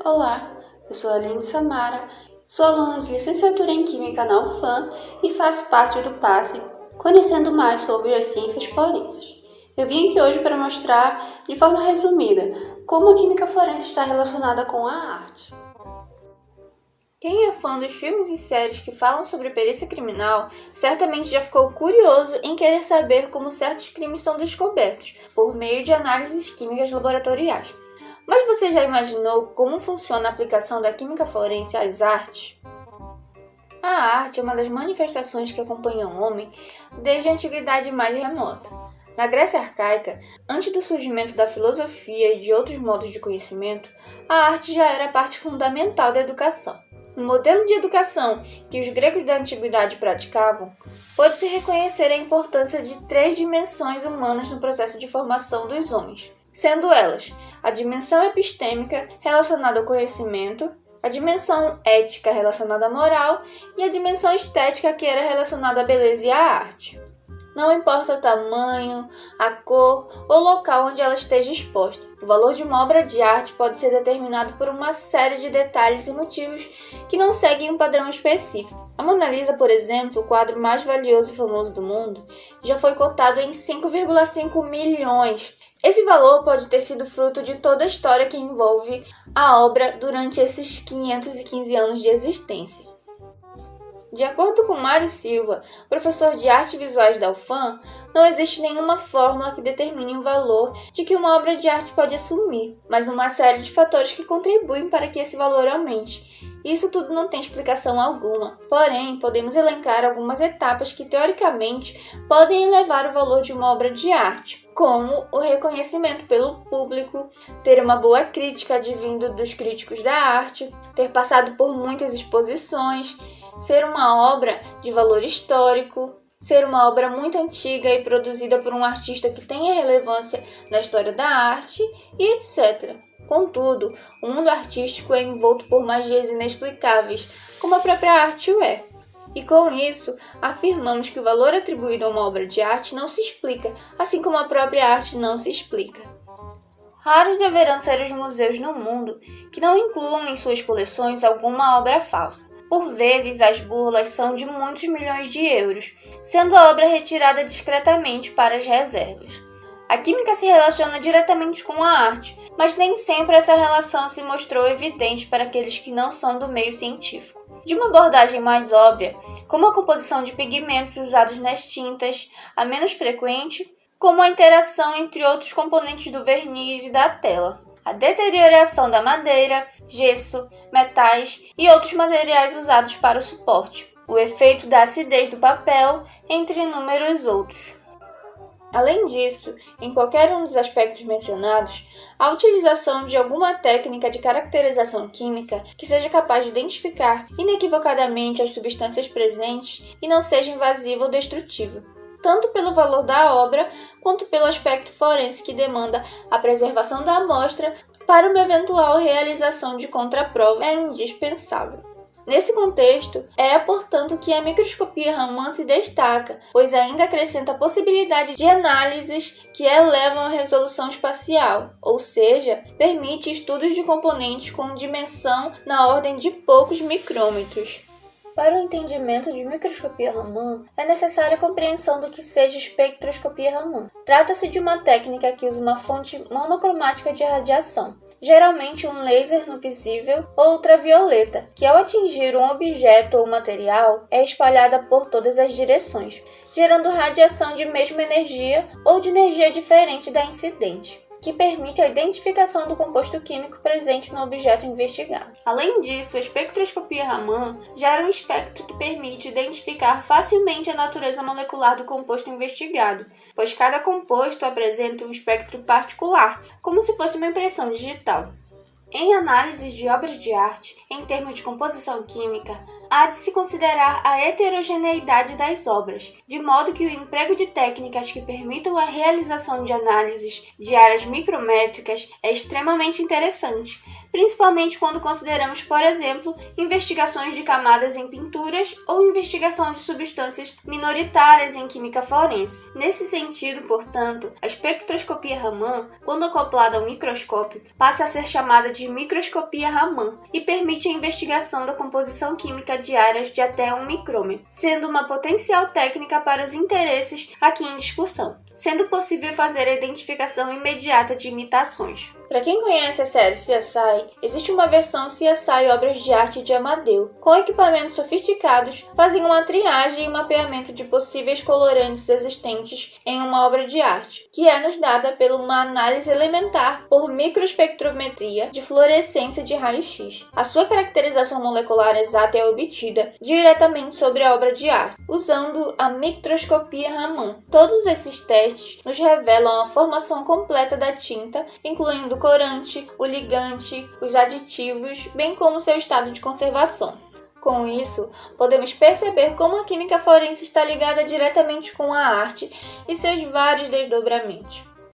Olá, eu sou a Aline Samara, sou aluna de licenciatura em Química na UFAM e faço parte do PASSE Conhecendo Mais sobre as Ciências Forenses. Eu vim aqui hoje para mostrar, de forma resumida, como a química forense está relacionada com a arte. Quem é fã dos filmes e séries que falam sobre perícia criminal, certamente já ficou curioso em querer saber como certos crimes são descobertos, por meio de análises químicas laboratoriais. Mas você já imaginou como funciona a aplicação da química forense às artes? A arte é uma das manifestações que acompanham o homem desde a antiguidade mais remota. Na Grécia arcaica, antes do surgimento da filosofia e de outros modos de conhecimento, a arte já era parte fundamental da educação. No modelo de educação que os gregos da antiguidade praticavam, pode-se reconhecer a importância de 3 dimensões humanas no processo de formação dos homens, sendo elas a dimensão epistêmica relacionada ao conhecimento, a dimensão ética relacionada à moral e a dimensão estética que era relacionada à beleza e à arte. Não importa o tamanho, a cor ou o local onde ela esteja exposta. O valor de uma obra de arte pode ser determinado por uma série de detalhes e motivos que não seguem um padrão específico. A Mona Lisa, por exemplo, o quadro mais valioso e famoso do mundo, já foi cotado em 5,5 milhões. Esse valor pode ter sido fruto de toda a história que envolve a obra durante esses 515 anos de existência. De acordo com Mário Silva, professor de artes visuais da UFAM, não existe nenhuma fórmula que determine o valor de que uma obra de arte pode assumir, mas uma série de fatores que contribuem para que esse valor aumente. Isso tudo não tem explicação alguma, porém, podemos elencar algumas etapas que, teoricamente, podem elevar o valor de uma obra de arte, como o reconhecimento pelo público, ter uma boa crítica advindo dos críticos da arte, ter passado por muitas exposições, ser uma obra de valor histórico, ser uma obra muito antiga e produzida por um artista que tenha relevância na história da arte e etc. Contudo, o mundo artístico é envolto por magias inexplicáveis, como a própria arte o é. E com isso, afirmamos que o valor atribuído a uma obra de arte não se explica, assim como a própria arte não se explica. Raros deverão ser os museus no mundo que não incluam em suas coleções alguma obra falsa. Por vezes, as burlas são de muitos milhões de euros, sendo a obra retirada discretamente para as reservas. A química se relaciona diretamente com a arte, mas nem sempre essa relação se mostrou evidente para aqueles que não são do meio científico. De uma abordagem mais óbvia, como a composição de pigmentos usados nas tintas, a menos frequente, como a interação entre outros componentes do verniz e da tela, a deterioração da madeira, gesso, metais e outros materiais usados para o suporte, o efeito da acidez do papel, entre inúmeros outros. Além disso, em qualquer um dos aspectos mencionados, a utilização de alguma técnica de caracterização química que seja capaz de identificar inequivocadamente as substâncias presentes e não seja invasiva ou destrutiva, tanto pelo valor da obra quanto pelo aspecto forense que demanda a preservação da amostra para uma eventual realização de contraprova é indispensável. Nesse contexto, portanto, que a microscopia Raman se destaca, pois ainda acrescenta a possibilidade de análises que elevam a resolução espacial, ou seja, permite estudos de componentes com dimensão na ordem de poucos micrômetros. Para o entendimento de microscopia Raman, é necessária a compreensão do que seja espectroscopia Raman. Trata-se de uma técnica que usa uma fonte monocromática de radiação, geralmente um laser no visível ou ultravioleta, que ao atingir um objeto ou material é espalhada por todas as direções, gerando radiação de mesma energia ou de energia diferente da incidente, que permite a identificação do composto químico presente no objeto investigado. Além disso, a espectroscopia Raman gera um espectro que permite identificar facilmente a natureza molecular do composto investigado, pois cada composto apresenta um espectro particular, como se fosse uma impressão digital. Em análises de obras de arte, em termos de composição química, há de se considerar a heterogeneidade das obras, de modo que o emprego de técnicas que permitam a realização de análises de áreas micrométricas é extremamente interessante, principalmente quando consideramos, por exemplo, investigações de camadas em pinturas ou investigação de substâncias minoritárias em química forense. Nesse sentido, portanto, a espectroscopia Raman, quando acoplada ao microscópio, passa a ser chamada de microscopia Raman e permite a investigação da composição química de áreas de até 1 micrômetro, sendo uma potencial técnica para os interesses aqui em discussão, sendo possível fazer a identificação imediata de imitações. Para quem conhece a série CSI, existe uma versão CSI Obras de Arte de Amadeu, com equipamentos sofisticados, fazem uma triagem e mapeamento de possíveis colorantes existentes em uma obra de arte, que é nos dada por uma análise elementar por microespectrometria de fluorescência de raio-x. A sua caracterização molecular exata é obtida diretamente sobre a obra de arte, usando a microscopia Raman. Todos esses testes nos revelam a formação completa da tinta, incluindo o corante, o ligante, os aditivos, bem como seu estado de conservação. Com isso, podemos perceber como a química forense está ligada diretamente com a arte e seus vários desdobramentos.